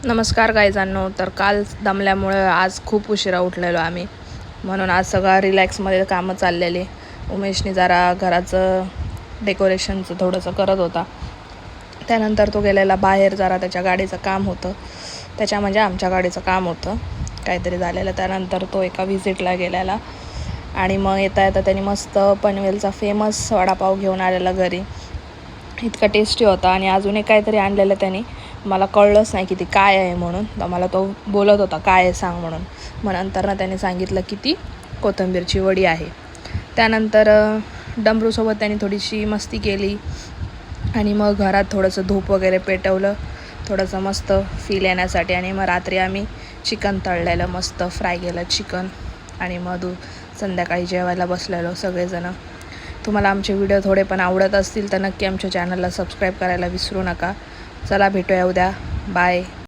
नमस्कार गाईजांनो. तर काल दमल्यामुळे आज खूप उशिरा उठलेलो आम्ही, म्हणून आज सगळा रिलॅक्समध्ये कामं चाललेली. उमेशने जरा घराचं डेकोरेशनचं थोडंसं करत होता. त्यानंतर तो गेलेला बाहेर, जरा त्याच्या गाडीचं काम होतं, म्हणजे आमच्या गाडीचं काम होतं काहीतरी झालेलं. त्यानंतर तो एका व्हिजिटला गेलेला आणि मग येता येता त्यांनी मस्त पनवेलचा फेमस वडापाव घेऊन आलेला घरी. इतका टेस्टी होता आणि अजून एक काहीतरी आणलेलं त्यांनी, मला कळलंच नाही की ती काय आहे म्हणून. तर मला तो बोलत होता काय आहे सांग म्हणून. मग नंतर त्यांनी सांगितलं की ती कोथिंबीरची वडी आहे. त्यानंतर डमरूसोबत त्यांनी थोडीशी मस्ती केली आणि मग घरात थोडंसं धूप वगैरे पेटवलं, थोडंसं मस्त फील येण्यासाठी. आणि मग रात्री आम्ही चिकन तळलेलं, मस्त फ्राय केलं चिकन आणि मग संध्याकाळी जेवायला बसलेलो सगळेजणं. तुम्हाला आमचे व्हिडिओ थोडे पण आवडत असतील तर नक्की आमच्या चॅनलला सबस्क्राईब करायला विसरू नका. चला भेटूया उद्या. बाय.